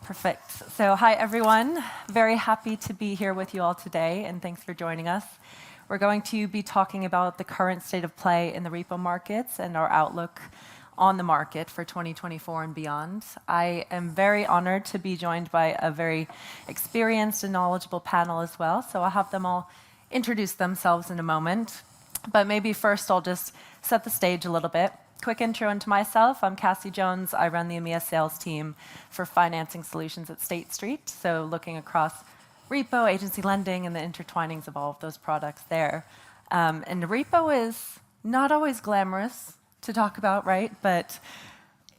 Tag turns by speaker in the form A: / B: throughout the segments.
A: Perfect. So hi, everyone. Very happy to be here with you all today, and thanks for joining us. We're going to be talking about the current state of play in the repo markets and our outlook on the market for 2024 and beyond. I am very honored to be joined by a very experienced and knowledgeable panel as well, so I'll have them all introduce themselves in a moment. But maybe first I'll just set the stage a little bit. Quick intro into myself. I'm Cassie Jones. I run the EMEA sales team for financing solutions at State Street, so looking across repo, agency lending, and the intertwinings of all of those products there. And repo is not always glamorous to talk about, right? But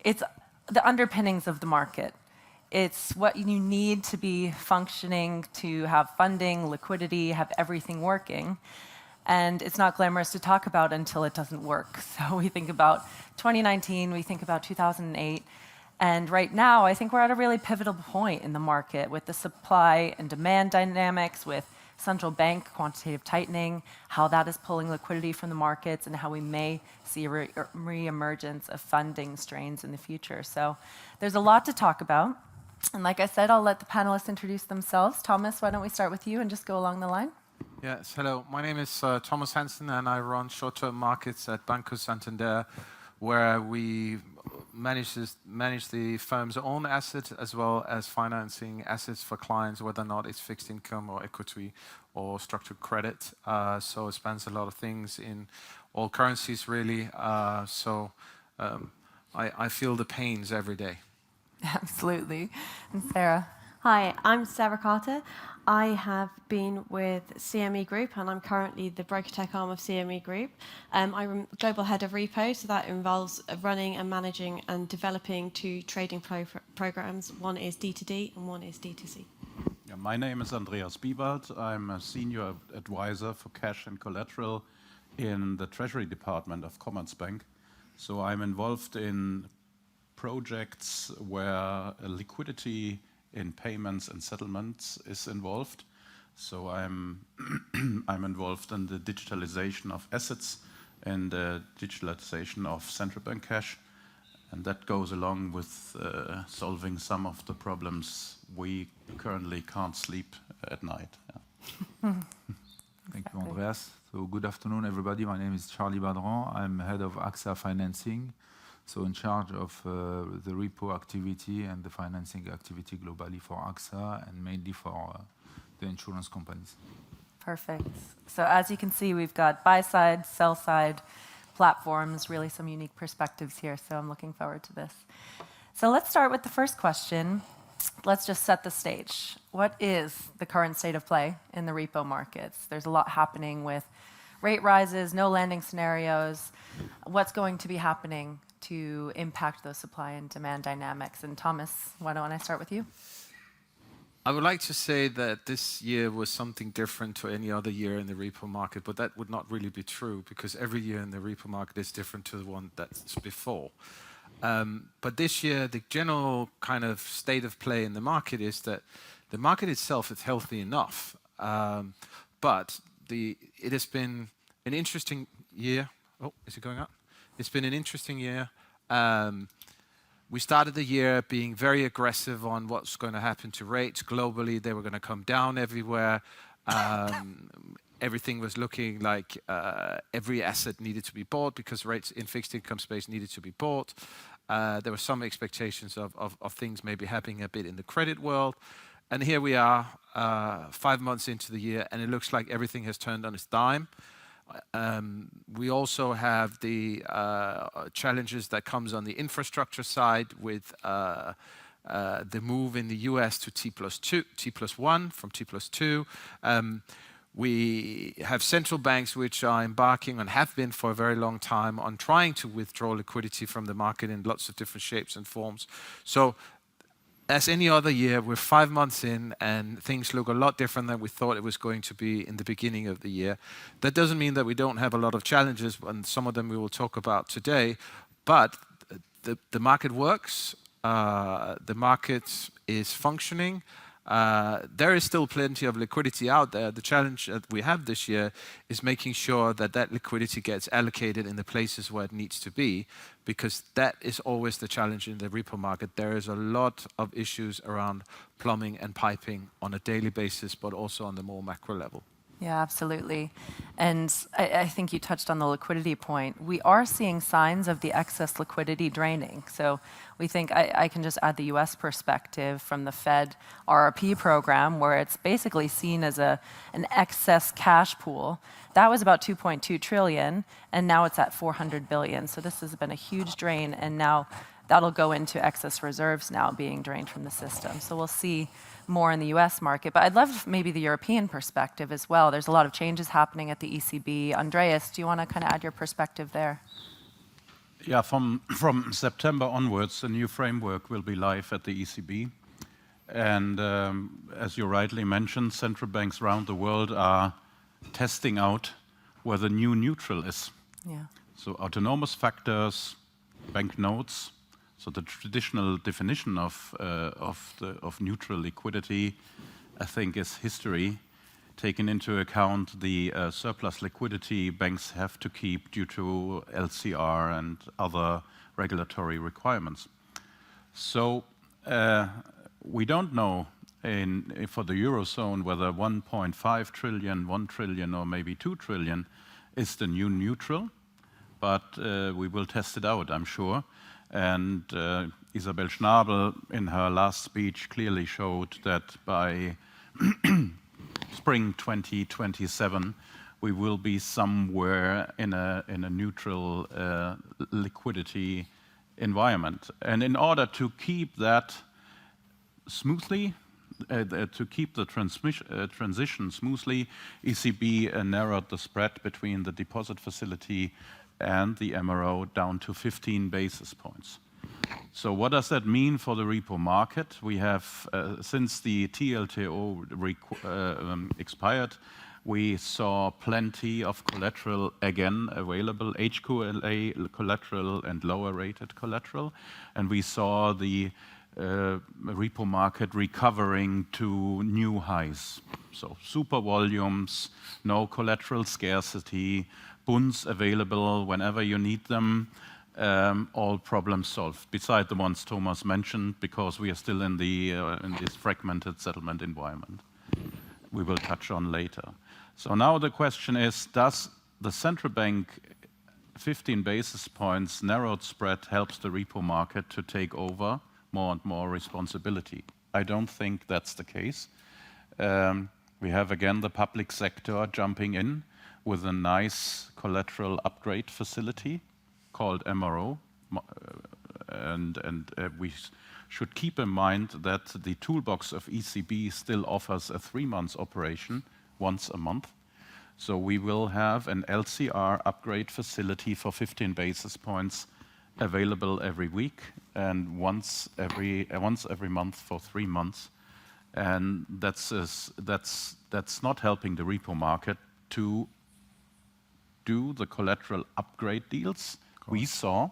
A: it's the underpinnings of the market. It's what you need to be functioning to have funding, liquidity, have everything working. And it's not glamorous to talk about until it doesn't work. So we think about 2019, we think about 2008. And right now, I think we're at a really pivotal point in the market with the supply and demand dynamics, with central bank quantitative tightening, how that is pulling liquidity from the markets, and how we may see a re-emergence of funding strains in the future. So there's a lot to talk about. And like I said, I'll let the panelists introduce themselves. Thomas, why don't we start with you and just go along the line?
B: Yes, hello. My name is Thomas Hansen, and I run short-term markets at Banco Santander, where we manage the firm's own assets as well as financing assets for clients, whether or not it's fixed income or equity or structured credit. So it spans a lot of things in all currencies, really. I feel the pains every day.
A: Absolutely. And Sara?
C: Hi, I'm Sara Carter. I have been with CME Group, and I'm currently the BrokerTec arm of CME Group. I'm global head of Repo, so that involves running and managing and developing two trading programs. One is D2D and one is D2C.
D: Yeah, my name is Andreas Biewald. I'm a senior advisor for cash and collateral in the Treasury department of Commerzbank. So I'm involved in projects where liquidity in payments and settlements is involved. So I'm involved in the digitalization of assets and the digitalization of central bank cash. And that goes along with solving some of the problems we currently can't sleep at night. Yeah.
E: Thank you, Andreas. So good afternoon, everybody. My name is Charlie Badran. I'm head of AXA Financing, so in charge of the repo activity and the financing activity globally for AXA and mainly for the insurance companies.
A: Perfect. So as you can see, we've got buy-side, sell-side platforms, really some unique perspectives here, so I'm looking forward to this. So let's start with the first question. Let's just set the stage. What is the current state of play in the repo markets? There's a lot happening with rate rises, no landing scenarios. What's going to be happening to impact those supply and demand dynamics? And Thomas, why don't I start with you?
B: I would like to say that this year was something different to any other year in the repo market, but that would not really be true because every year in the repo market is different to the one that's before. But this year, the general kind of state of play in the market is that the market itself is healthy enough, but it has been an interesting year. Oh, is it going up? It's been an interesting year. We started the year being very aggressive on what's going to happen to rates globally. They were going to come down everywhere. Everything was looking like every asset needed to be bought because rates in fixed income space needed to be bought. There were some expectations of things maybe happening a bit in the credit world. And here we are 5 months into the year, and it looks like everything has turned on its dime. We also have the challenges that comes on the infrastructure side with the move in the US to T+1 from T+2. We have central banks which are embarking and have been for a very long time on trying to withdraw liquidity from the market in lots of different shapes and forms. So as any other year, we're 5 months in and things look a lot different than we thought it was going to be in the beginning of the year. That doesn't mean that we don't have a lot of challenges, and some of them we will talk about today, but the market works, the market is functioning, There is still plenty of liquidity out there. The challenge that we have this year is making sure that that liquidity gets allocated in the places where it needs to be, because that is always the challenge in the repo market. There is a lot of issues around plumbing and piping on a daily basis, but also on the more macro level.
A: Yeah, absolutely. And I think you touched on the liquidity point. We are seeing signs of the excess liquidity draining. So we think, I can just add the US perspective from the Fed RRP program, where it's basically seen as an excess cash pool. That was about 2.2 trillion, and now it's at 400 billion. So this has been a huge drain, and now that'll go into excess reserves now being drained from the system. So we'll see more in the US market. But I'd love maybe the European perspective as well. There's a lot of changes happening at the ECB. Andreas, do you want to kind of add your perspective there?
D: Yeah, from September onwards, a new framework will be live at the ECB. And as you rightly mentioned, central banks around the world are testing out where the new neutral is.
A: Yeah.
D: So autonomous factors, banknotes. So the traditional definition of neutral liquidity, I think, is history, taking into account the surplus liquidity banks have to keep due to LCR and other regulatory requirements. So we don't know for the Eurozone whether 1.5 trillion, 1 trillion, or maybe 2 trillion is the new neutral, but we will test it out, I'm sure. And Isabel Schnabel, in her last speech, clearly showed that by spring 2027, we will be somewhere in a neutral liquidity environment. And in order to keep that smoothly, to keep the transition smoothly, ECB narrowed the spread between the deposit facility and the MRO down to 15 basis points. So what does that mean for the repo market? We have, since the TLTO expired, we saw plenty of collateral again available, HQLA collateral and lower rated collateral. And we saw the repo market recovering to new highs. So super volumes, no collateral scarcity, bunds available whenever you need them, all problems solved, beside the ones Thomas mentioned, because we are still in this fragmented settlement environment we will touch on later. So now the question is, does the central bank 15 basis points narrowed spread helps the repo market to take over more and more responsibility? I don't think that's the case. We have again the public sector jumping in with a nice collateral upgrade facility called MRO. And we should keep in mind that the toolbox of ECB still offers a 3-month operation once a month. So we will have an LCR upgrade facility for 15 basis points available every week and once every month for 3 months. And that's not helping the repo market to do the collateral upgrade deals we saw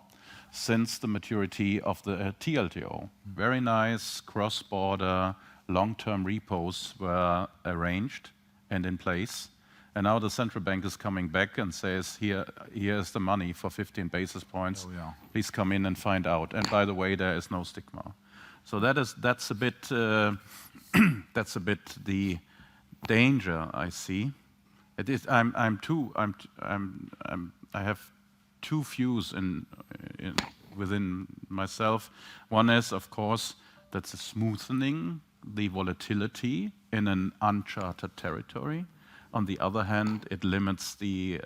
D: since the maturity of the TLTO. Very nice cross-border long-term repos were arranged and in place. And now the central bank is coming back and says, here's the money for 15 basis points. Oh, yeah. Please come in and find out. And by the way, there is no stigma. So that's a bit that's a bit the danger I see. It is. I have two views within myself. One is, of course, that's a smoothening the volatility in an uncharted territory. On the other hand, it limits the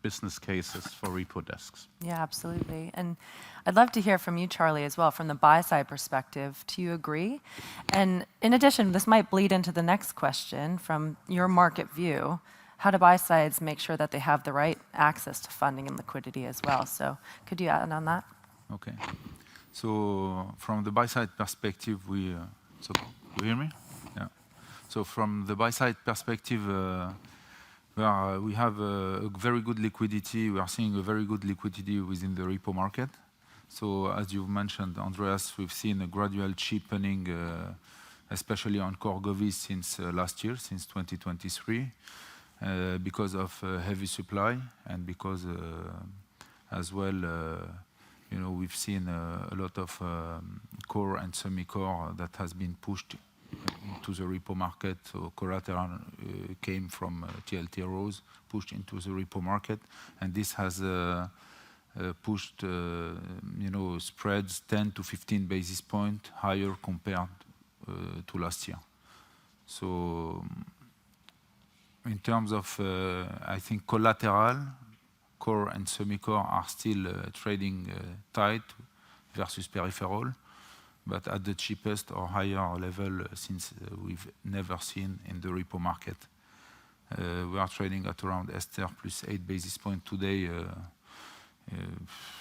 D: business cases for repo desks.
A: Yeah, absolutely. And I'd love to hear from you, Charlie, as well, from the buy-side perspective. Do you agree? And in addition, this might bleed into the next question. From your market view, how do buy-sides make sure that they have the right access to funding and liquidity as well? So could you add on that?
E: Okay. So from the buy-side perspective, you hear me? Yeah. So from the buy-side perspective, we have a very good liquidity. We are seeing a very good liquidity within the repo market. So as you mentioned, Andreas, we've seen a gradual cheapening especially on core govies since last year, since 2023, because of heavy supply and because as well, we've seen a lot of core and semi-core that has been pushed into the repo market. So collateral came from TLTROs, pushed into the repo market, and this has pushed spreads 10 to 15 basis points higher compared to last year. So in terms of, I think collateral, core and semi-core are still trading tight versus peripheral, but at the cheapest or higher level since we've never seen in the repo market. We are trading at around Esther plus 8 basis points today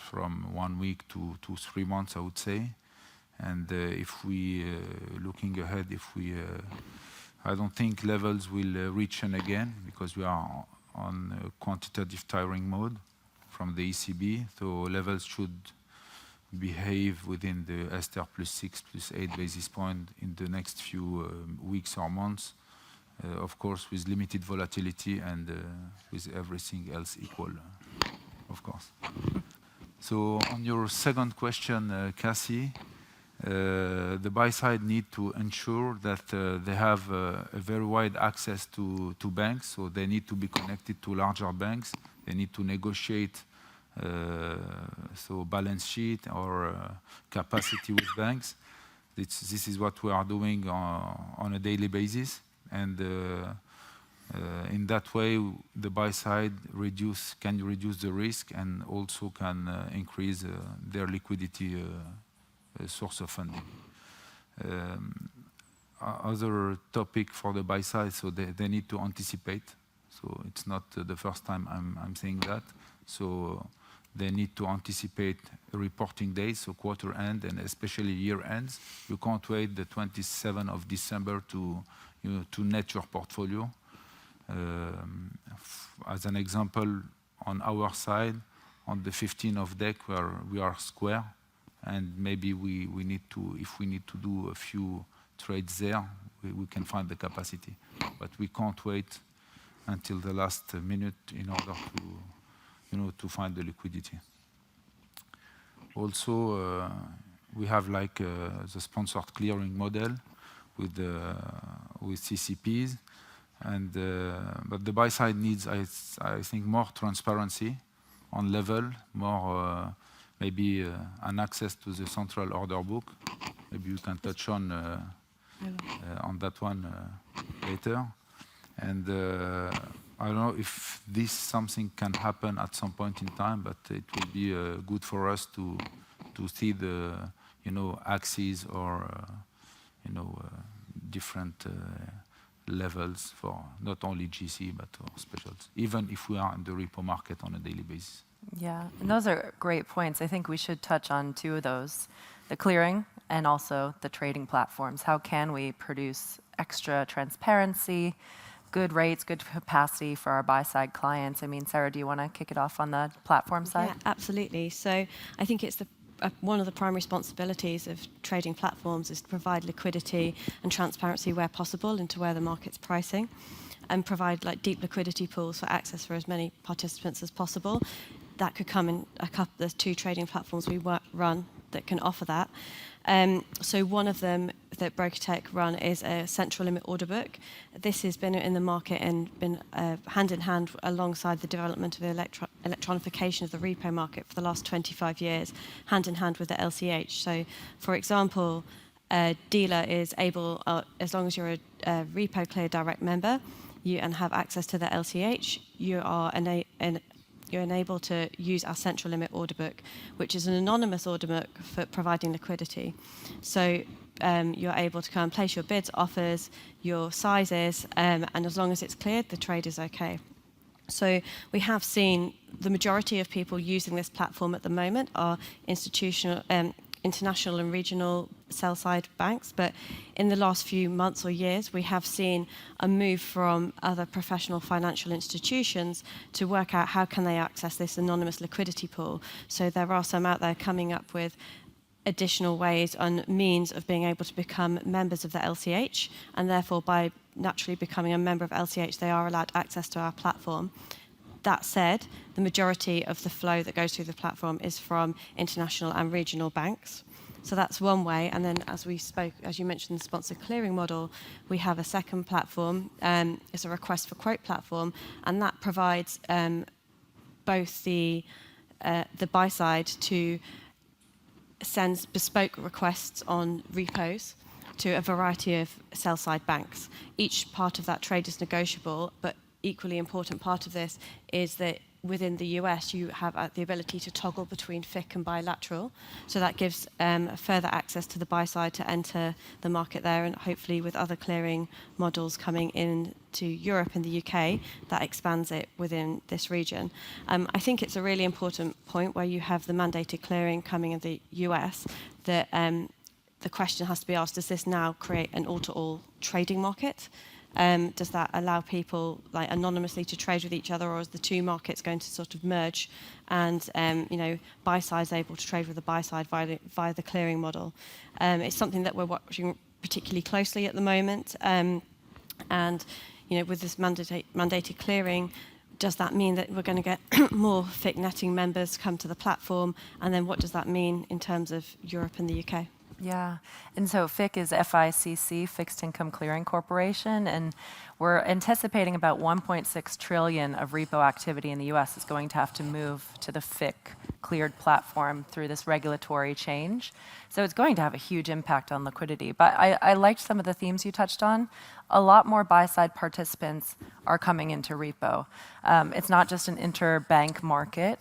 E: from 1 week to 3 months, I would say. And if we looking ahead, I don't think levels will reach again because we are on a quantitative tiering mode from the ECB. So levels should behave within the Esther plus 6 plus 8 basis points in the next few weeks or months. Of course, with limited volatility and with everything else equal, of course. So on your second question, Cassie, the buy side need to ensure that they have a very wide access to banks, so they need to be connected to larger banks. They need to negotiate so balance sheet or capacity with banks. This is what we are doing on a daily basis, and in that way, the buy side can reduce the risk and also can increase their liquidity source of funding. Other topic for the buy side, so they need to anticipate. So it's not the first time I'm saying that. So they need to anticipate reporting days, so quarter end and especially year ends. You can't wait the 27th of December to net your portfolio. As an example, on our side, on the 15th of DEC, where we are square, and maybe we need to, if we need to do a few trades there, we can find the capacity. But we can't wait until the last minute in order to find the liquidity. Also, we have like the sponsored clearing model with CCPs, and but the buy side needs, I think, more transparency on level, more maybe an access to the central order book. Maybe you can touch on that one later. And I don't know if this something can happen at some point in time, but it will be good for us to see the axes or different levels for not only GC but specials, even if we are in the repo market on a daily basis.
A: Yeah, and those are great points. I think we should touch on two of those, the clearing and also the trading platforms. How can we produce extra transparency, good rates, good capacity for our buy-side clients? I mean, Sara, do you want to kick it off on the platform side?
C: Yeah, absolutely. So I think it's one of the primary responsibilities of trading platforms is to provide liquidity and transparency where possible into where the market's pricing, and provide like deep liquidity pools for access for as many participants as possible. That could come in there's 2 trading platforms we run that can offer that. So one of them that BrokerTec run is a central limit order book. This has been in the market and been hand in hand alongside the development of the electronification of the repo market for the last 25 years, hand in hand with the LCH. So, for example, a dealer is able, as long as you're a Repo Clear Direct member and have access to the LCH, you're enabled to use our central limit order book, which is an anonymous order book for providing liquidity. So you're able to come and place your bids, offers, your sizes, and as long as it's cleared, the trade is okay. So we have seen the majority of people using this platform at the moment are international and regional sell-side banks, but in the last few months or years, we have seen a move from other professional financial institutions to work out how can they access this anonymous liquidity pool. So there are some out there coming up with additional ways and means of being able to become members of the LCH, and therefore by naturally becoming a member of LCH, they are allowed access to our platform. That said, the majority of the flow that goes through the platform is from international and regional banks. So that's one way. And then as you mentioned, the sponsored clearing model, we have a second platform. It's a request for quote platform, and that provides both the buy side to send bespoke requests on repos to a variety of sell-side banks. Each part of that trade is negotiable, but equally important part of this is that within the US, you have the ability to toggle between FIC and bilateral. So that gives further access to the buy side to enter the market there, and hopefully with other clearing models coming in to Europe and the UK, that expands it within this region. I think it's a really important point where you have the mandated clearing coming in the US, that the question has to be asked, does this now create an all-to-all trading market? Does that allow people like anonymously to trade with each other, or is the two markets going to sort of merge and buy side is able to trade with the buy side via the clearing model? It's something that we're watching particularly closely at the moment, and with this mandated clearing, does that mean that we're going to get more FIC netting members come to the platform, and then what does that mean in terms of Europe and the UK?
A: Yeah, and so FIC is FICC, Fixed Income Clearing Corporation, and we're anticipating about 1.6 trillion of repo activity in the US is going to have to move to the FIC cleared platform through this regulatory change. So it's going to have a huge impact on liquidity. But I liked some of the themes you touched on. A lot more buy-side participants are coming into repo. It's not just an interbank market.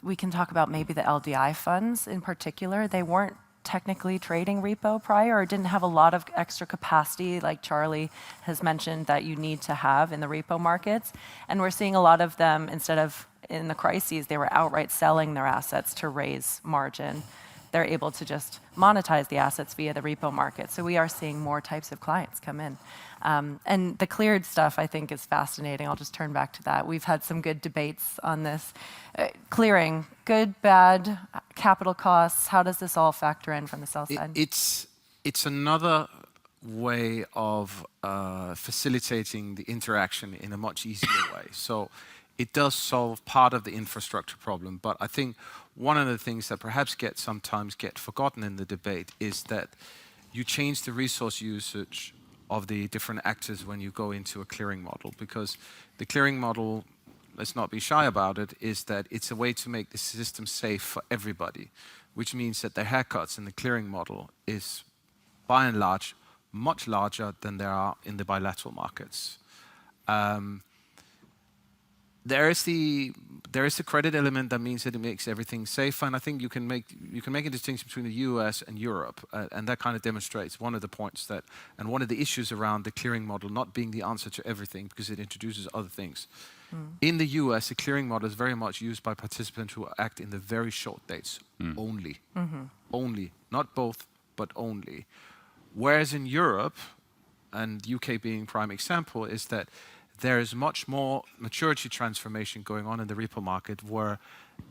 A: We can talk about maybe the LDI funds in particular. They weren't technically trading repo prior, or didn't have a lot of extra capacity like Charlie has mentioned that you need to have in the repo markets. And we're seeing a lot of them, instead of in the crises, they were outright selling their assets to raise margin. They're able to just monetize the assets via the repo market. So we are seeing more types of clients come in. And the cleared stuff, I think, is fascinating. I'll just turn back to that. We've had some good debates on this. Clearing, good, bad, capital costs, how does this all factor in from the sell side?
B: It's another way of facilitating the interaction in a much easier way. So it does solve part of the infrastructure problem, but I think one of the things that perhaps sometimes get forgotten in the debate is that you change the resource usage of the different actors when you go into a clearing model, because the clearing model, let's not be shy about it, is that it's a way to make the system safe for everybody, which means that the haircuts in the clearing model is, by and large, much larger than there are in the bilateral markets. There is the credit element that means that it makes everything safer, and I think you can make a distinction between the US and Europe, and that kind of demonstrates one of the points that, and one of the issues around the clearing model not being the answer to everything because it introduces other things. In the US, the clearing model is very much used by participants who act in the very short dates only. Only, not both, but only. Whereas in Europe, and UK being prime example, is that there is much more maturity transformation going on in the repo market, where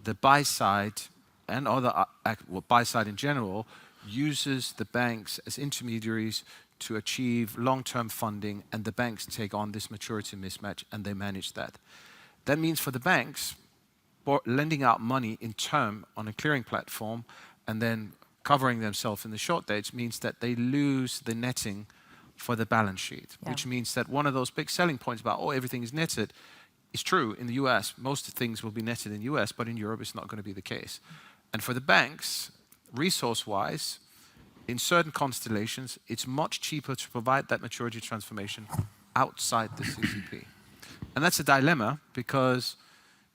B: the buy side and other buy side in general uses the banks as intermediaries to achieve long-term funding, and the banks take on this maturity mismatch and they manage that. That means for the banks, lending out money in term on a clearing platform and then covering themselves in the short dates means that they lose the netting for the balance sheet, which means that one of those big selling points about, everything is netted, is true in the US. Most things will be netted in the US, but in Europe it's not going to be the case. And for the banks, resource-wise, in certain constellations, it's much cheaper to provide that maturity transformation outside the CCP. And that's a dilemma, because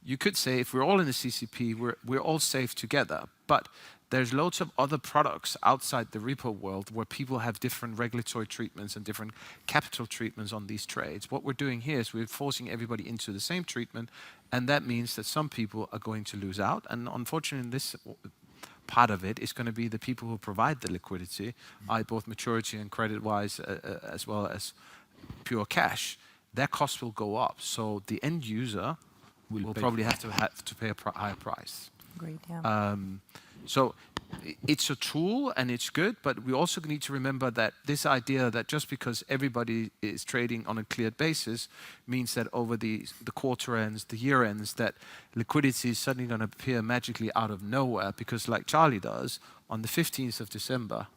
B: you could say if we're all in the CCP, we're all safe together. But there's loads of other products outside the repo world where people have different regulatory treatments and different capital treatments on these trades. What we're doing here is we're forcing everybody into the same treatment, and that means that some people are going to lose out. And unfortunately, this part of it is going to be the people who provide the liquidity, both maturity and credit-wise, as well as pure cash. Their costs will go up. So the end user will probably have to pay a higher price.
A: Agreed, yeah.
B: So it's a tool and it's good, but we also need to remember that this idea that just because everybody is trading on a cleared basis means that over the quarter ends, the year ends, that liquidity is suddenly going to appear magically out of nowhere, because like Charlie does, on the 15th of December,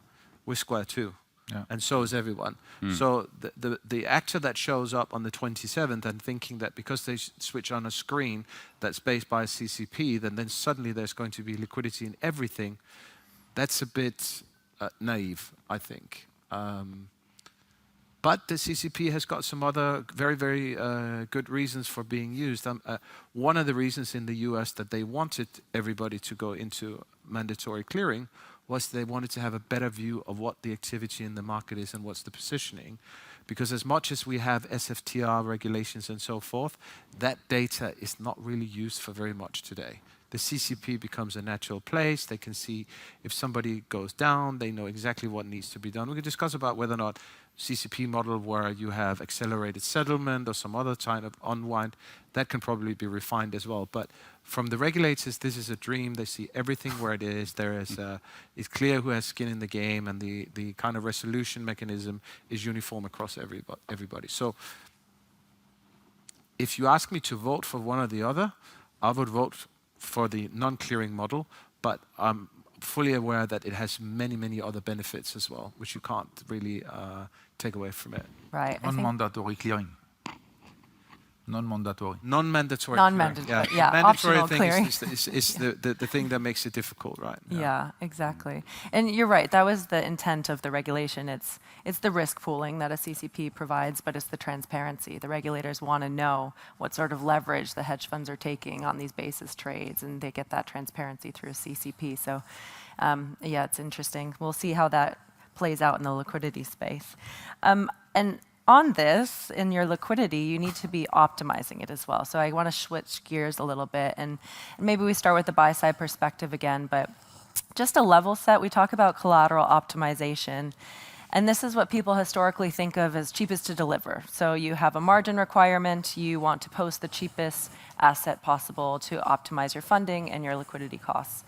B: we're square two.
E: Yeah.
B: And so is everyone. So the actor that shows up on the 27th and thinking that because they switch on a screen that's based by a CCP, then suddenly there's going to be liquidity in everything, that's a bit naive, I think. But the CCP has got some other very, very good reasons for being used. One of the reasons in the US that they wanted everybody to go into mandatory clearing was they wanted to have a better view of what the activity in the market is and what's the positioning. Because as much as we have SFTR regulations and so forth, that data is not really used for very much today. The CCP becomes a natural place. They can see if somebody goes down, they know exactly what needs to be done. We can discuss about whether or not CCP model where you have accelerated settlement or some other kind of unwind, that can probably be refined as well. But from the regulators, this is a dream. They see everything where it is. It's clear who has skin in the game, and the kind of resolution mechanism is uniform across everybody. So if you ask me to vote for one or the other, I would vote for the non-clearing model, but I'm fully aware that it has many, many other benefits as well, which you can't really take away from it.
A: Right.
E: Non-mandatory clearing. Non-mandatory.
B: Non-mandatory.
A: Non-mandatory,
B: clearing.
A: yeah,
B: The mandatory
A: optional
B: thing
A: clearing.
B: is the thing that makes it difficult, right?
A: Yeah, exactly. And you're right, that was the intent of the regulation. It's the risk pooling that a CCP provides, but it's the transparency. The regulators want to know what sort of leverage the hedge funds are taking on these basis trades, and they get that transparency through a CCP. So, yeah, it's interesting. We'll see how that plays out in the liquidity space. And on this, in your liquidity, you need to be optimizing it as well. So I want to switch gears a little bit, and maybe we start with the buy-side perspective again, but just a level set, we talk about collateral optimization, and this is what people historically think of as cheapest to deliver. So you have a margin requirement, you want to post the cheapest asset possible to optimize your funding and your liquidity costs.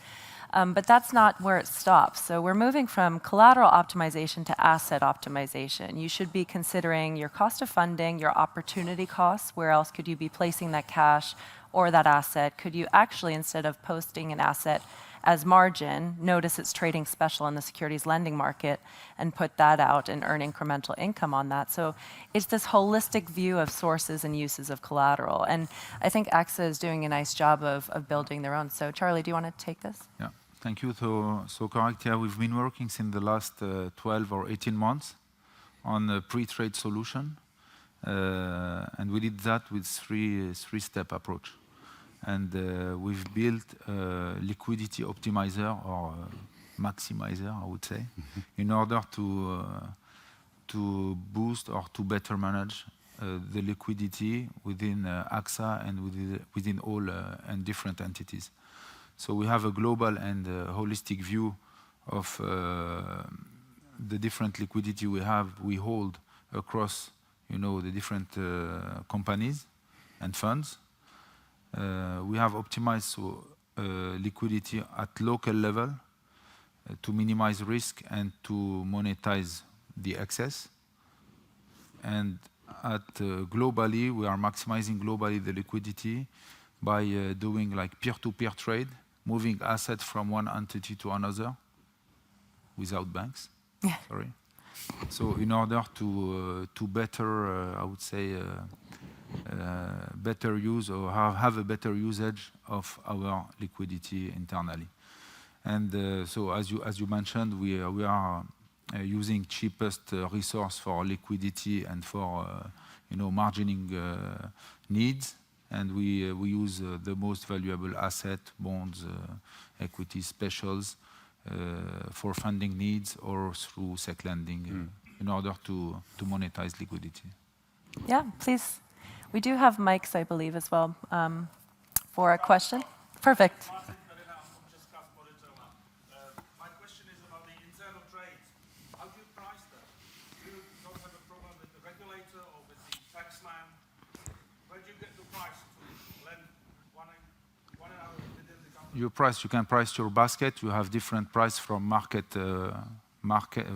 A: But that's not where it stops. So we're moving from collateral optimization to asset optimization. You should be considering your cost of funding, your opportunity costs. Where else could you be placing that cash or that asset? Could you actually, instead of posting an asset as margin, notice it's trading special in the securities lending market and put that out and earn incremental income on that? So it's this holistic view of sources and uses of collateral. And I think AXA is doing a nice job of building their own. So Charlie, do you want to take this?
E: Yeah. Thank you. So correct. Yeah, we've been working since the last 12 or 18 months on a pre-trade solution, and we did that with three-step approach. And we've built a liquidity optimizer or maximizer, I would say, in order to boost or to better manage the liquidity within AXA and within all and different entities. So we have a global and holistic view of the different liquidity we hold across, the different companies and funds. We have optimized liquidity at local level to minimize risk and to monetize the excess. And globally, we are maximizing globally the liquidity by doing like peer-to-peer trade, moving assets from one entity to another without banks.
A: Yeah.
E: Sorry. So in order to better, I would say, better use or have a better usage of our liquidity internally. And so as you mentioned, we are using cheapest resource for liquidity and for margining needs. And we use the most valuable asset, bonds, equity specials for funding needs or through SEC lending in order to monetize liquidity.
A: Yeah, please. We do have mics, I believe, as well for a question. Perfect.
F: My question is about the internal trades. How do you price them? You don't have a problem with the regulator or with the taxman. Where do you get the price to lend one hour within the company?
E: you can price your basket. You have different price from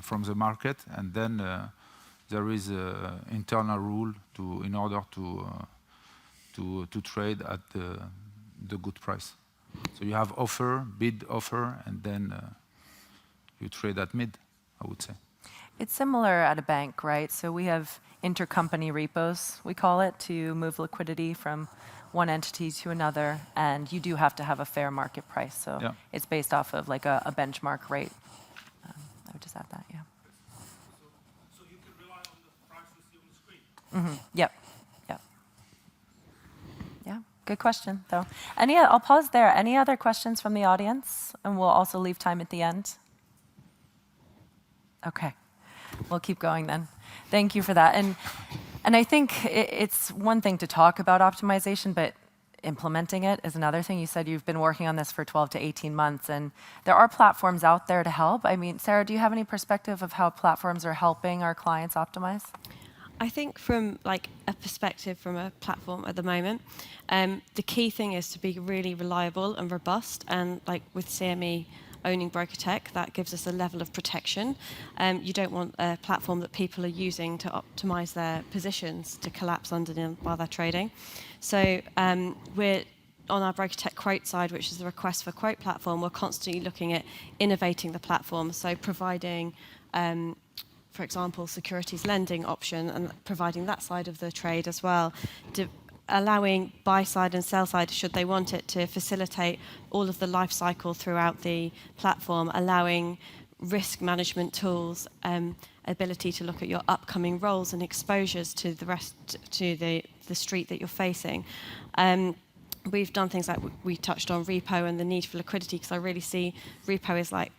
E: from the market, and then there is an internal rule in order to trade at the good price. So you have offer, bid offer, and then you trade at mid, I would say.
A: It's similar at a bank, right? So we have intercompany repos, we call it, to move liquidity from one entity to another, and you do have to have a fair market price. So
E: Yeah.
A: it's based off of like a benchmark rate. I would just add that, yeah.
F: So you can rely on the price you see on the screen?
A: Mm-hmm. Yep. Yep. Yeah, good question, though. I'll pause there. Any other questions from the audience? And we'll also leave time at the end. Okay. We'll keep going then. Thank you for that. And I think it's one thing to talk about optimization, but implementing it is another thing. You said you've been working on this for 12 to 18 months, and there are platforms out there to help. I mean, Sara, do you have any perspective of how platforms are helping our clients optimize?
C: I think from like a perspective from a platform at the moment, the key thing is to be really reliable and robust, and like with CME owning BrokerTec, that gives us a level of protection. You don't want a platform that people are using to optimize their positions to collapse under them while they're trading. So we're on our BrokerTec quote side, which is the request for quote platform. We're constantly looking at innovating the platform, so providing for example, securities lending option and providing that side of the trade as well, allowing buy side and sell side, should they want it, to facilitate all of the life cycle throughout the platform, allowing risk management tools, ability to look at your upcoming roles and exposures to the street that you're facing. We've done things like we touched on repo and the need for liquidity, because I really see repo as like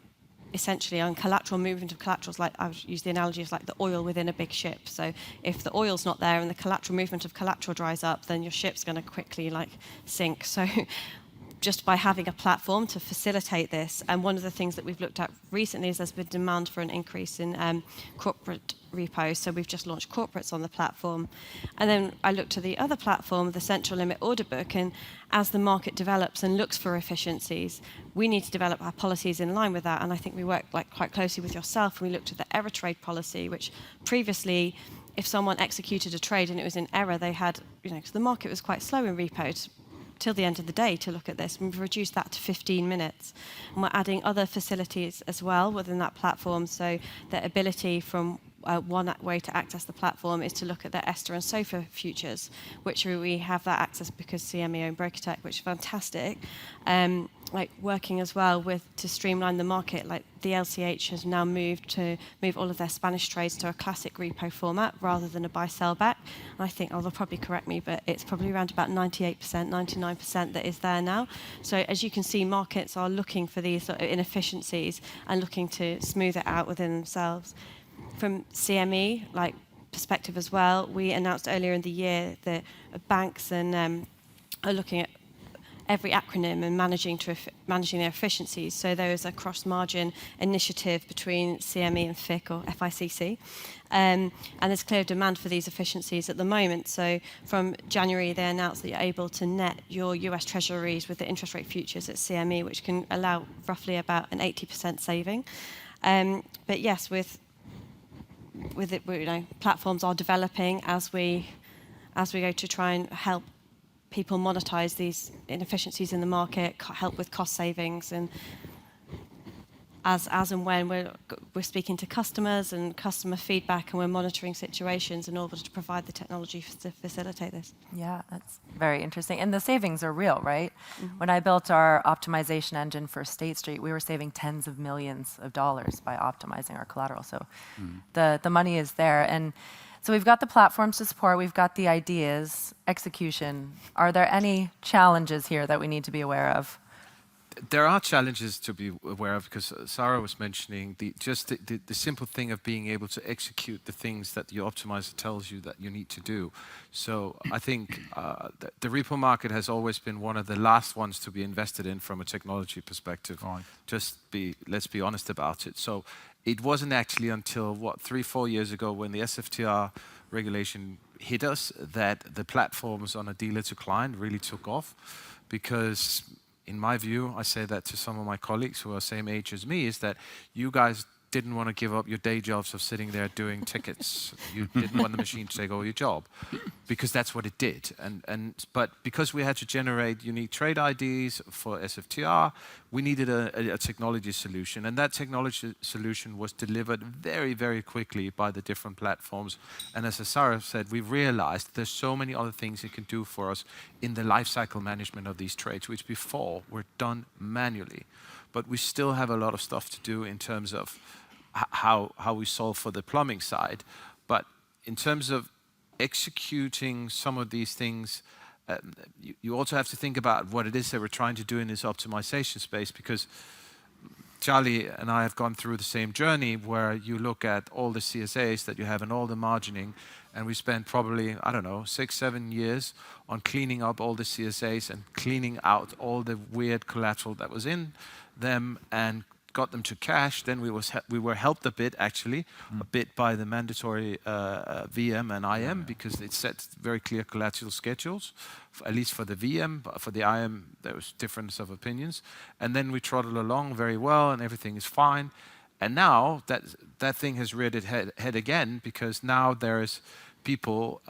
C: essentially on collateral, movement of collaterals, like I would use the analogy as like the oil within a big ship. So if the oil's not there and the collateral movement of collateral dries up, then your ship's going to quickly like sink. So just by having a platform to facilitate this, and one of the things that we've looked at recently is there's been demand for an increase in corporate repos. So we've just launched corporates on the platform. And then I looked to the other platform, the central limit order book, and as the market develops and looks for efficiencies, we need to develop our policies in line with that. And I think we worked like quite closely with yourself, and we looked at the error trade policy, which previously, if someone executed a trade and it was in error, they had, because the market was quite slow in repos till the end of the day to look at this. We've reduced that to 15 minutes. And we're adding other facilities as well within that platform. So the ability from one way to access the platform is to look at the Esther and SOFA futures, which we have that access because CME own BrokerTec, which is fantastic. Like working as well to streamline the market, like the LCH has now moved all of their Spanish trades to a classic repo format rather than a buy-sell back. And I think, they'll probably correct me, but it's probably around about 98%, 99% that is there now. So as you can see, markets are looking for these sort of inefficiencies and looking to smooth it out within themselves. From CME, like perspective as well, we announced earlier in the year that banks and are looking at every acronym and managing their efficiencies. So there is a cross-margin initiative between CME and FIC, or FICC. And there's clear demand for these efficiencies at the moment. So from January, they announced that you're able to net your US Treasuries with the interest rate futures at CME, which can allow roughly about an 80% saving. But yes, with it, platforms are developing as we go to try and help people monetize these inefficiencies in the market, help with cost savings, and as and when we're speaking to customers and customer feedback, and we're monitoring situations in order to provide the technology to facilitate this.
A: Yeah, that's very interesting. And the savings are real, right? Mm-hmm. When I built our optimization engine for State Street, we were saving tens of millions of dollars by optimizing our collateral. So the money is there. And so we've got the platforms to support, we've got the ideas, execution. Are there any challenges here that we need to be aware of?
B: There are challenges to be aware of, because Sara was mentioning the simple thing of being able to execute the things that your optimizer tells you that you need to do. So I think the repo market has always been one of the last ones to be invested in from a technology perspective.
E: Right.
B: Let's be honest about it. So it wasn't actually until 3-4 years ago, when the SFTR regulation hit us, that the platforms on a dealer to client really took off, because in my view, I say that to some of my colleagues who are same age as me, is that you guys didn't want to give up your day jobs of sitting there doing tickets. You didn't want the machine to take over your job, because that's what it did. But because we had to generate unique trade IDs for SFTR, we needed a technology solution, and that technology solution was delivered very, very quickly by the different platforms. And as Sara said, we realized there's so many other things it can do for us in the life cycle management of these trades, which before were done manually. But we still have a lot of stuff to do in terms of how we solve for the plumbing side. But in terms of executing some of these things, you also have to think about what it is that we're trying to do in this optimization space, because Charlie and I have gone through the same journey where you look at all the CSAs that you have and all the margining, and we spent probably, I don't know, 6-7 years on cleaning up all the CSAs and cleaning out all the weird collateral that was in them and got them to cash. Then we were helped a bit, actually, a bit by the mandatory VM and IM, because it set very clear collateral schedules, at least for the VM. But for the IM, there was difference of opinions. And then we trotted along very well, and everything is fine. And now that thing has reared its head again, because now there's people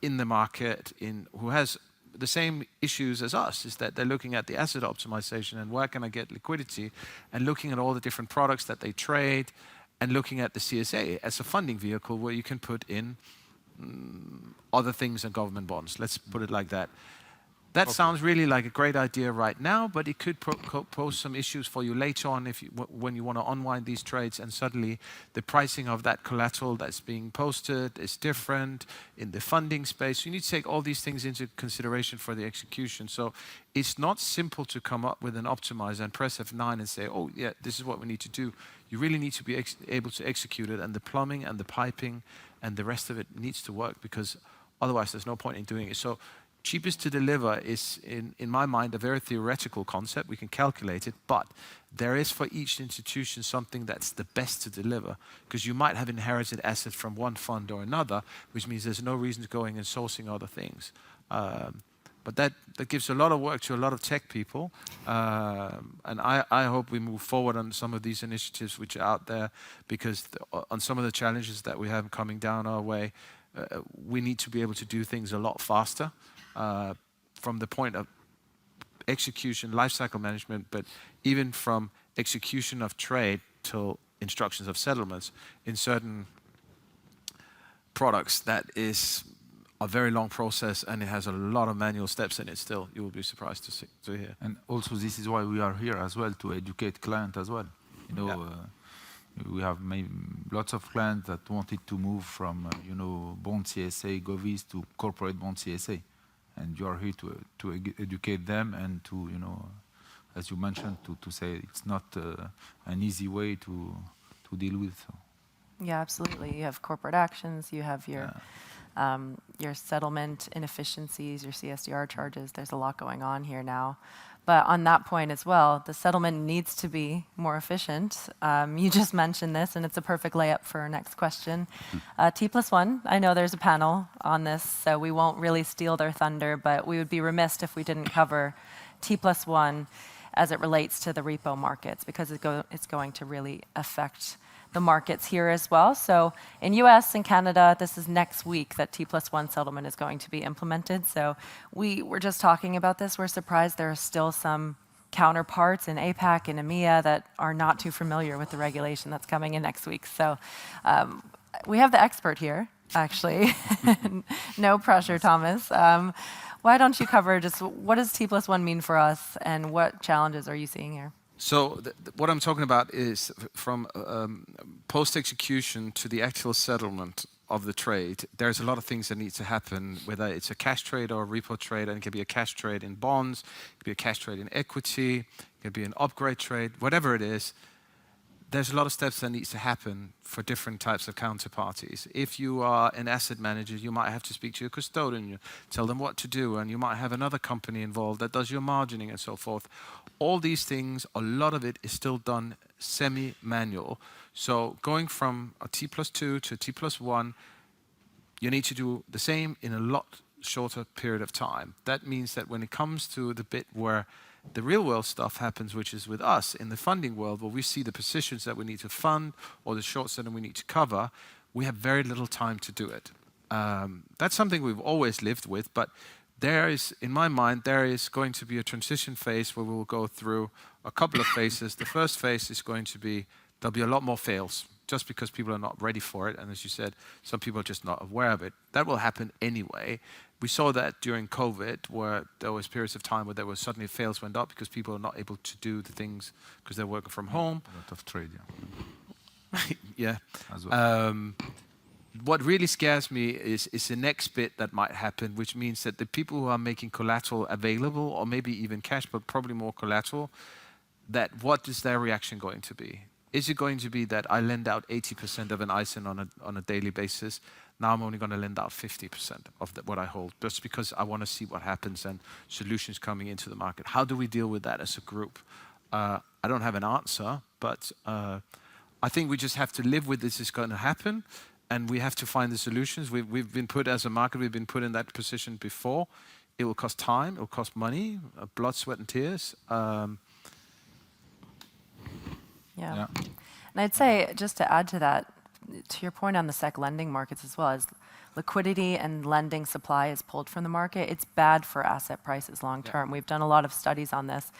B: in the market who has the same issues as us, is that they're looking at the asset optimization and where can I get liquidity, and looking at all the different products that they trade, and looking at the CSA as a funding vehicle where you can put in other things than government bonds. Let's put it like that. That sounds really like a great idea right now, but it could pose some issues for you later on when you want to unwind these trades, and suddenly the pricing of that collateral that's being posted is different in the funding space. You need to take all these things into consideration for the execution. So it's not simple to come up with an optimizer and press F9 and say, oh yeah, this is what we need to do. You really need to be able to execute it, and the plumbing and the piping and the rest of it needs to work, because otherwise there's no point in doing it. So cheapest to deliver is, in my mind, a very theoretical concept. We can calculate it, but there is for each institution something that's the best to deliver, because you might have inherited assets from one fund or another, which means there's no reason to going and sourcing other things. But that gives a lot of work to a lot of tech people, and I hope we move forward on some of these initiatives which are out there, because on some of the challenges that we have coming down our way, we need to be able to do things a lot faster. From the point of execution, lifecycle management, but even from execution of trade till instructions of settlements in certain products, that is a very long process, and it has a lot of manual steps in it still. You will be surprised to hear.
E: And also this is why we are here as well, to educate client as well. You know, we have lots of clients that wanted to move from bond CSA, govies to corporate bond CSA. And you are here to educate them, and to, as you mentioned, to say it's not an easy way to deal with. So.
A: Yeah, absolutely. You have corporate actions, you have your settlement inefficiencies, your CSDR charges. There's a lot going on here now. But on that point as well, the settlement needs to be more efficient. You just mentioned this, and it's a perfect layup for our next question. T+1, I know there's a panel on this, so we won't really steal their thunder, but we would be remiss if we didn't cover T+1 as it relates to the repo markets, because it's going to really affect the markets here as well. So in US and Canada, this is next week that T+1 settlement is going to be implemented. So we were just talking about this. We're surprised there are still some counterparts in APAC and EMEA that are not too familiar with the regulation that's coming in next week. So we have the expert here, actually. No pressure, Thomas. Why don't you cover just what does T+1 mean for us, and what challenges are you seeing here?
B: So what I'm talking about is from post-execution to the actual settlement of the trade. There's a lot of things that need to happen, whether it's a cash trade or a repo trade, and it can be a cash trade in bonds, it can be a cash trade in equity, it can be an upgrade trade, whatever it is. There's a lot of steps that needs to happen for different types of counterparties. If you are an asset manager, you might have to speak to your custodian, tell them what to do, and you might have another company involved that does your margining and so forth. All these things, a lot of it is still done semi-manual. So going from a T+2 to a T+1, you need to do the same in a lot shorter period of time. That means that when it comes to the bit where The real world stuff happens, which is with us in the funding world, where we see the positions that we need to fund or the shorts that we need to cover. We have very little time to do it. That's something we've always lived with, but there is, in my mind, there is going to be a transition phase where we will go through a couple of phases. The first phase is going to be, there'll be a lot more fails, just because people are not ready for it. And as you said, some people are just not aware of it. That will happen anyway. We saw that during COVID, where there was periods of time where there was suddenly fails went up because people are not able to do the things because they're working from home.
E: A lot of trade,
B: Yeah.
E: as well.
B: What really scares me is the next bit that might happen, which means that the people who are making collateral available, or maybe even cash, but probably more collateral, that what is their reaction going to be? Is it going to be that I lend out 80% of an ISIN on a daily basis? Now I'm only going to lend out 50% of what I hold, just because I want to see what happens and solutions coming into the market. How do we deal with that as a group? I don't have an answer, but I think we just have to live with this is going to happen, and we have to find the solutions. We've been put as a market, we've been put in that position before. It will cost time, it will cost money, blood, sweat and tears.
A: Yeah. And I'd say, just to add to that, to your point on the SEC lending markets as well, as liquidity and lending supply is pulled from the market, it's bad for asset prices long term. We've done a lot of studies on this,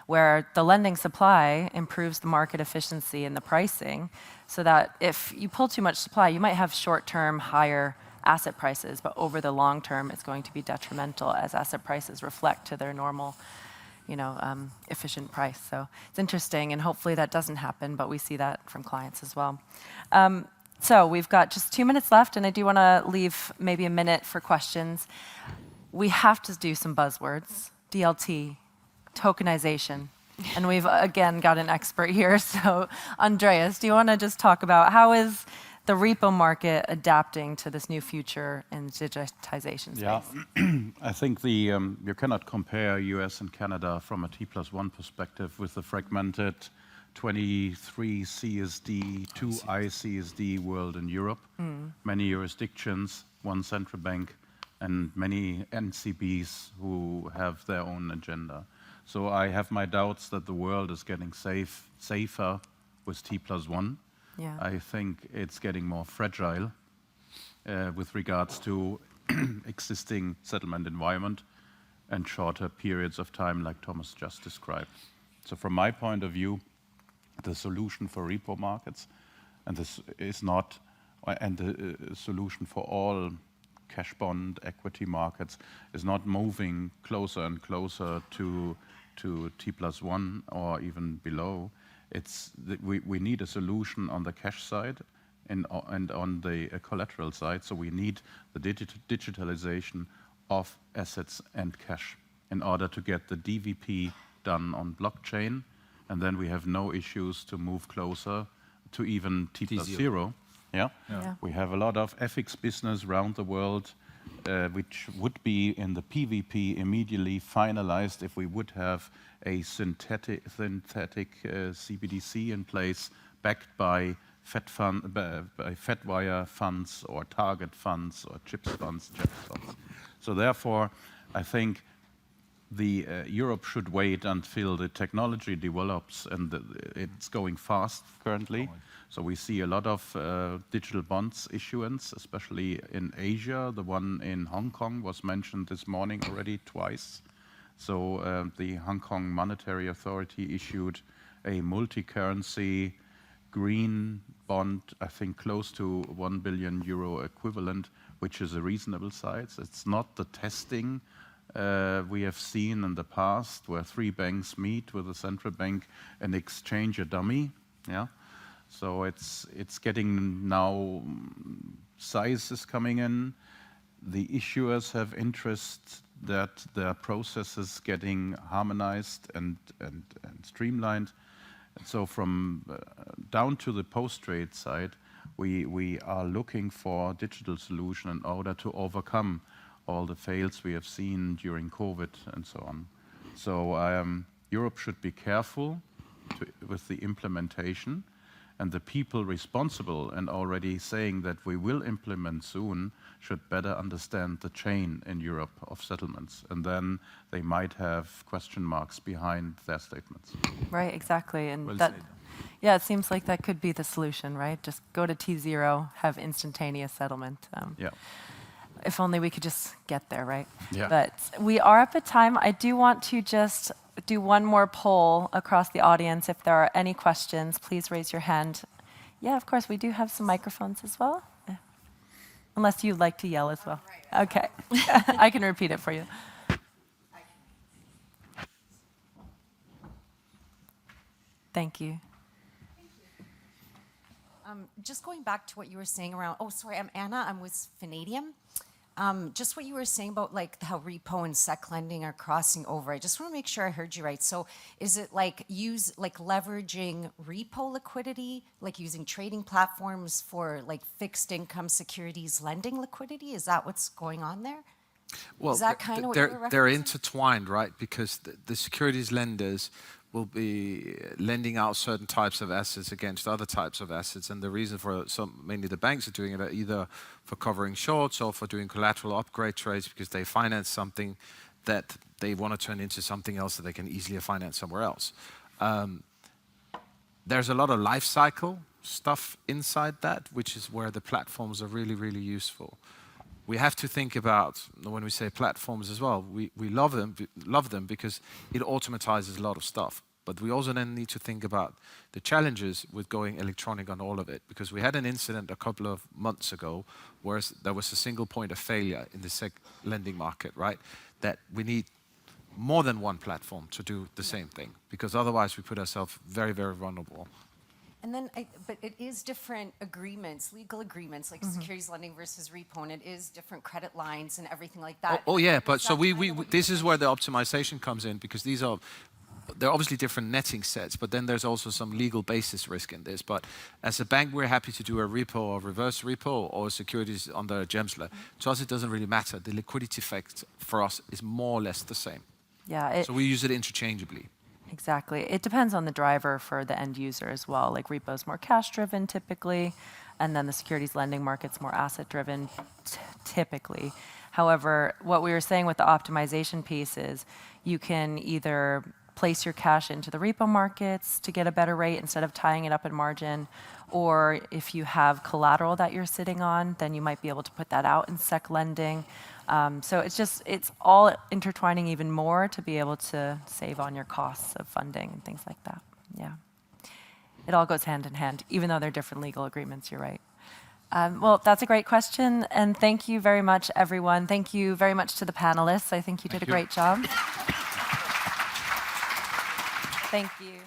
A: where the lending supply improves the market efficiency and the pricing, so that if you pull too much supply, you might have short-term higher asset prices, but over the long term, it's going to be detrimental as asset prices reflect to their normal, efficient price. So it's interesting, and hopefully that doesn't happen, but we see that from clients as well. So we've got just 2 minutes left, and I do want to leave maybe a minute for questions. We have to do some buzzwords: DLT, tokenization, and we've again got an expert here. So Andreas, do you want to just talk about how is the repo market adapting to this new future in digitization space?
D: Yeah, I think you cannot compare US and Canada from a T+1 perspective with the fragmented 23 CSD, 2 ICSD world in Europe. Many jurisdictions, one central bank, and many NCBs who have their own agenda. So I have my doubts that the world is getting safer with T+1.
A: Yeah.
D: I think it's getting more fragile with regards to existing settlement environment and shorter periods of time, like Thomas just described. So from my point of view, the solution for repo markets, and this is not, and the solution for all cash bond equity markets is not moving closer and closer to T+1 or even below. It's we need a solution on the cash side and on the collateral side. So we need the digitalization of assets and cash in order to get the DVP done on blockchain, and then we have no issues to move closer to even T+0. Yeah?
A: Yeah.
D: We have a lot of FX business around the world, which would be in the PVP immediately finalized if we would have a synthetic CBDC in place, backed by FedWire funds or target funds or CHIPS funds, JET funds. So therefore, I think Europe should wait until the technology develops, and it's going fast currently. So we see a lot of digital bonds issuance, especially in Asia. The one in Hong Kong was mentioned this morning already twice. So the Hong Kong Monetary Authority issued a multi-currency green bond, I think close to €1 billion equivalent, which is a reasonable size. It's not the testing we have seen in the past, where 3 banks meet with a central bank and exchange a dummy. Yeah. So it's getting now, size is coming in. The issuers have interest that their processes getting harmonized and streamlined. And so from down to the post-trade side, we are looking for digital solution in order to overcome all the fails we have seen during COVID and so on. So Europe should be careful with the implementation. And the people responsible and already saying that we will implement soon should better understand the chain in Europe of settlements. And then they might have question marks behind their statements.
A: Right, exactly. And
E: Well
A: that,
E: said.
A: yeah, it seems like that could be the solution, right? Just go to T0, have instantaneous settlement.
D: Yeah.
A: If only we could just get there, right?
D: Yeah.
A: But we are up at time. I do want to just do one more poll across the audience. If there are any questions, please raise your hand. Yeah, of course, we do have some microphones as well. Yeah. Unless you'd like to yell as well. Okay, I can repeat it for you. Thank you.
G: Just going back to what you were saying around, oh, sorry, I'm Anna, I'm with Vanadium. Just what you were saying about like how repo and sec lending are crossing over. I just want to make sure I heard you right. So is it like leveraging repo liquidity, like using trading platforms for like fixed income securities lending liquidity? Is that what's going on there?
B: Well,
G: Is that kind of what
B: they're,
G: you were
B: they're
G: referencing?
B: intertwined, right? Because the securities lenders will be lending out certain types of assets against other types of assets. And the reason for mainly the banks are doing it are either for covering shorts or for doing collateral upgrade trades because they finance something that they want to turn into something else that they can easily finance somewhere else. There's a lot of life cycle stuff inside that, which is where the platforms are really, really useful. We have to think about, when we say platforms as well, we love them because it automatizes a lot of stuff. But we also then need to think about the challenges with going electronic on all of it. Because we had an incident a couple of months ago where there was a single point of failure in the sec lending market, right? That we need more than one platform to do the same thing. Because otherwise we put ourselves very, very vulnerable.
G: And then, but it is different agreements, legal agreements, like securities lending versus repo, and it is different credit lines and everything like that.
B: Oh yeah, but
G: Is
B: so
G: that
B: we
G: kind of what
B: this
G: you're
B: is where the optimization comes in because they're obviously different netting sets, but then there's also some legal basis risk in this. But as a bank, we're happy to do a repo or reverse repo or securities under a GEMSLA. To us, it doesn't really matter. The liquidity effect for us is more or less the same.
A: Yeah,
B: So we use it interchangeably.
A: exactly. It depends on the driver for the end user as well. Like repo's more cash driven typically, and then the securities lending market's more asset driven typically. However, what we were saying with the optimization piece is you can either place your cash into the repo markets to get a better rate instead of tying it up in margin, or if you have collateral that you're sitting on, then you might be able to put that out in sec lending. So it's all intertwining even more to be able to save on your costs of funding and things like that. Yeah. It all goes hand in hand, even though they're different legal agreements, you're right. Well, that's a great question, and thank you very much, everyone. Thank you very much to the panelists. I think you did a great job. Thank you.